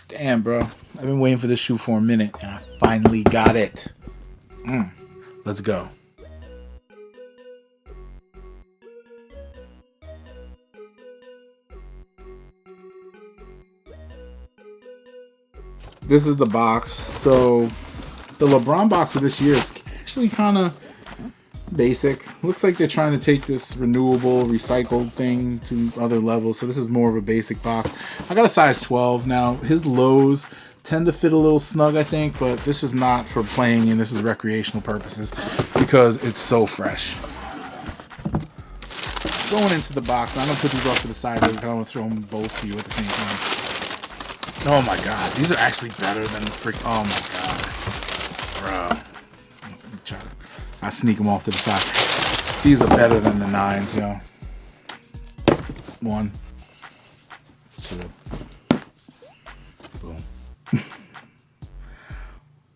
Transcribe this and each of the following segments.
Damn, bro. I've been waiting for this shoe for a minute, and I finally got it. Let's go. This is the box. So the LeBron box for this year is actually kind of basic. Looks like they're trying to take this renewable, recycled thing to other levels. So this is more of a basic box. I got a size 12. Now his lows tend to fit a little snug, I think, but this is not for playing in. This is recreational purposes because it's so fresh. Going into the box, I'm gonna put these off to the side because I don't want to throw them both to you at the same time. Oh my god, these are actually better than the freak. Oh my god, bro. Let me try to. I sneak them off to the side. These are better than the 9s, yo. 1, 2, boom.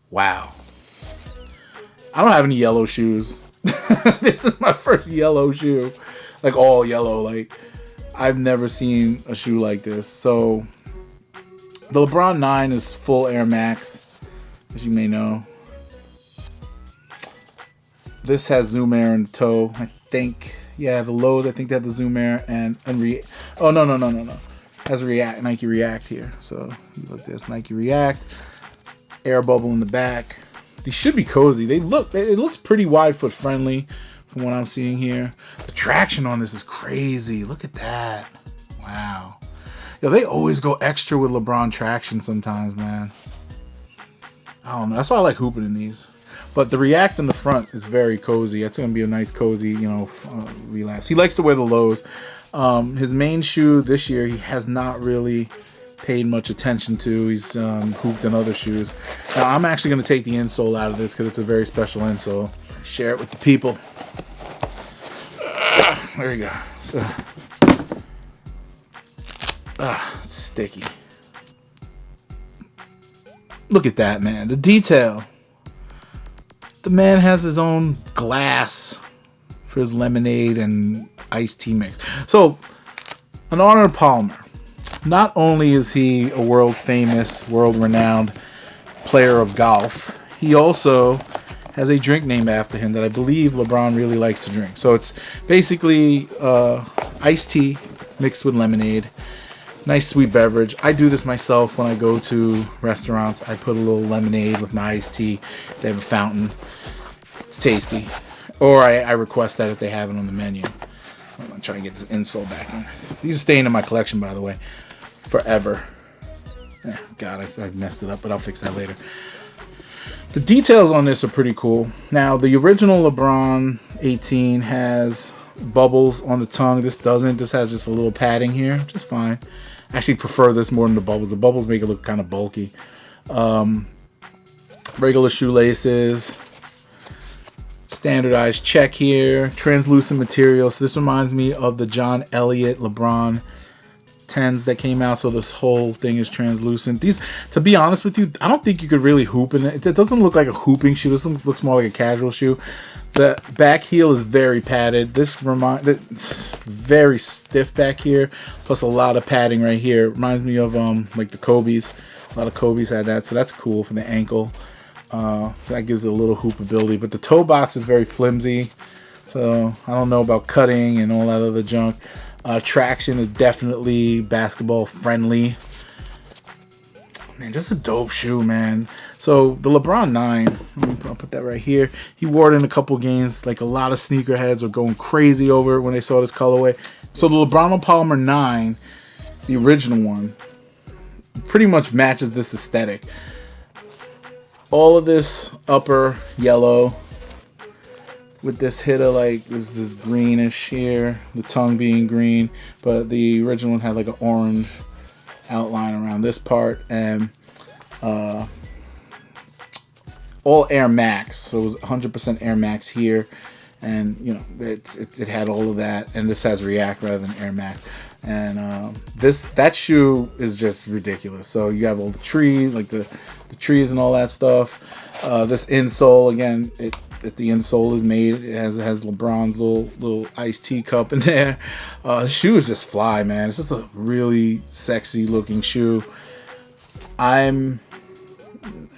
Wow. I don't have any yellow shoes. This is my first yellow shoe, like all yellow. Like I've never seen a shoe like this. So the LeBron 9 is full Air Max, as you may know. This has Zoom Air in the toe, I think. Yeah, the lows, I think they have the Zoom Air and oh, no. Has React, Nike React here. So you look at this, Nike React, air bubble in the back. These should be cozy. It looks pretty wide foot friendly from what I'm seeing here. The traction on this is crazy. Look at that. Wow. Yo, they always go extra with LeBron traction sometimes, man. I don't know. That's why I like hooping in these. But the React in the front is very cozy. It's going to be a nice cozy, relapse. He likes to wear the lows. His main shoe this year, he has not really paid much attention to. He's hooped in other shoes. Now, I'm actually going to take the insole out of this because it's a very special insole. Share it with the people. There you go. So, it's sticky. Look at that, man. The detail. The man has his own glass for his lemonade and iced tea mix. So, an Arnold Palmer. Not only is he a world famous, world renowned player of golf, he also has a drink named after him that I believe LeBron really likes to drink. So it's basically iced tea mixed with lemonade. Nice sweet beverage. I do this myself when I go to restaurants. I put a little lemonade with my iced tea. They have a fountain. It's tasty. Or I request that if they have it on the menu. I'm going to try and get this insole back in. These are staying in my collection, by the way. Forever. God, I messed it up, but I'll fix that later. The details on this are pretty cool. Now, the original LeBron 18 has bubbles on the tongue. This doesn't. This has just a little padding here, which is fine. I actually prefer this more than the bubbles. The bubbles make it look kind of bulky. Regular shoelaces. Standardized check here. Translucent material. So this reminds me of the John Elliott LeBron 10s that came out. So this whole thing is translucent. These, to be honest with you, I don't think you could really hoop in it. It doesn't look like a hooping shoe. This looks more like a casual shoe. The back heel is very padded. It's very stiff back here, plus a lot of padding right here. Reminds me of like the Kobe's. A lot of Kobe's had that, so that's cool for the ankle. That gives it a little hoopability. But the toe box is very flimsy, so I don't know about cutting and all that other junk. Traction is definitely basketball friendly. Man, just a dope shoe, man. So the LeBron 9, I'll put that right here. He wore it in a couple games. Like a lot of sneakerheads were going crazy over it when they saw this colorway. So the LeBron Palmer 9, the original one, pretty much matches this aesthetic. All of this upper yellow with this hit of like this greenish here, the tongue being green, but the original one had like an orange outline around this part, and all Air Max. So it was 100% Air Max here, and it had all of that, and this has React rather than Air Max. And that shoe is just ridiculous. So you have all the trees, like the trees and all that stuff. This insole, again, the insole is made. It has LeBron's little iced tea cup in there. The shoe is just fly, man. It's just a really sexy looking shoe. I'm,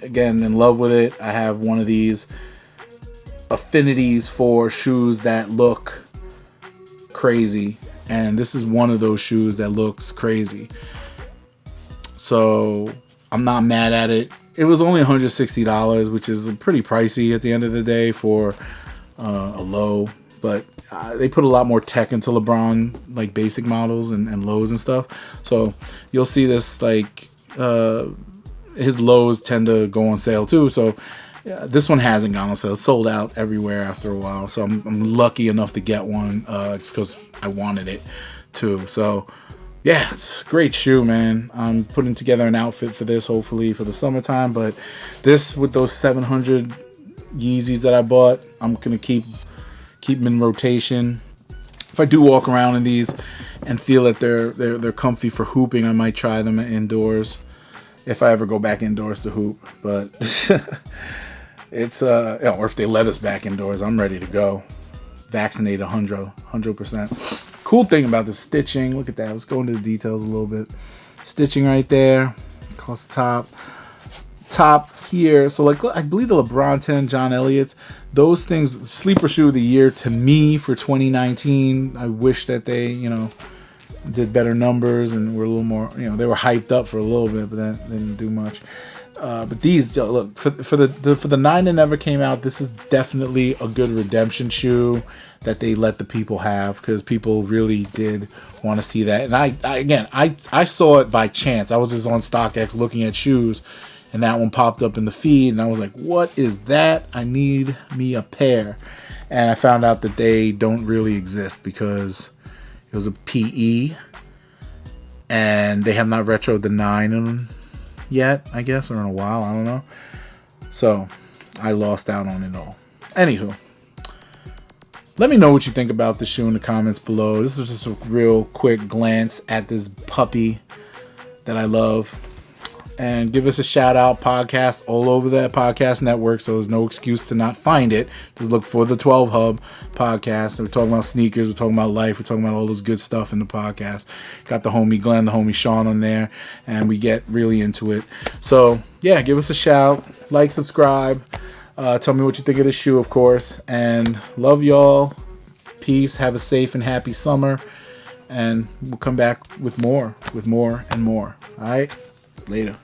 again, in love with it. I have one of these affinities for shoes that look crazy, and this is one of those shoes that looks crazy. So I'm not mad at it. It was only $160, which is pretty pricey at the end of the day for a low, but they put a lot more tech into LeBron, like basic models and lows and stuff. So you'll see this, like his lows tend to go on sale too. So this one hasn't gone on sale. It's sold out everywhere after a while. So I'm lucky enough to get one because I wanted it too. So yeah, it's a great shoe, man. I'm putting together an outfit for this, hopefully for the summertime. But this, with those 700 Yeezys that I bought, I'm gonna keep them in rotation. If I do walk around in these and feel that they're comfy for hooping, I might try them indoors if I ever go back indoors to hoop. But it's or if they let us back indoors, I'm ready to go. Vaccinated 100%. Cool thing about the stitching, look at that. Let's go into the details a little bit. Stitching right there across the top here. So like, I believe the LeBron 10, John Elliott's, those things, sleeper shoe of the year to me for 2019. I wish that they, did better numbers and were a little more, they were hyped up for a little bit, but that didn't do much. But these, look, for the 9 that never came out, this is definitely a good redemption shoe that they let the people have, because people really did want to see that. And I saw it by chance. I was just on StockX looking at shoes, and that one popped up in the feed, and I was like, what is that? I need me a pair. And I found out that they don't really exist because it was a PE, and they have not retroed the 9 in them yet, I guess, or in a while, I don't know. So I lost out on it all. Anywho, let me know what you think about the shoe in the comments below. This was just a real quick glance at this puppy that I love. And give us a shout out. Podcast all over that podcast network, so there's no excuse to not find it. Just look for the 12 Hub podcast. We're talking about sneakers, we're talking about life, we're talking about all this good stuff in the podcast. Got the homie Glenn, the homie Sean on there, and we get really into it. So yeah, give us a shout, like, subscribe, tell me what you think of the shoe, of course, and love y'all. Peace. Have a safe and happy summer, and we'll come back with more and more. All right, later.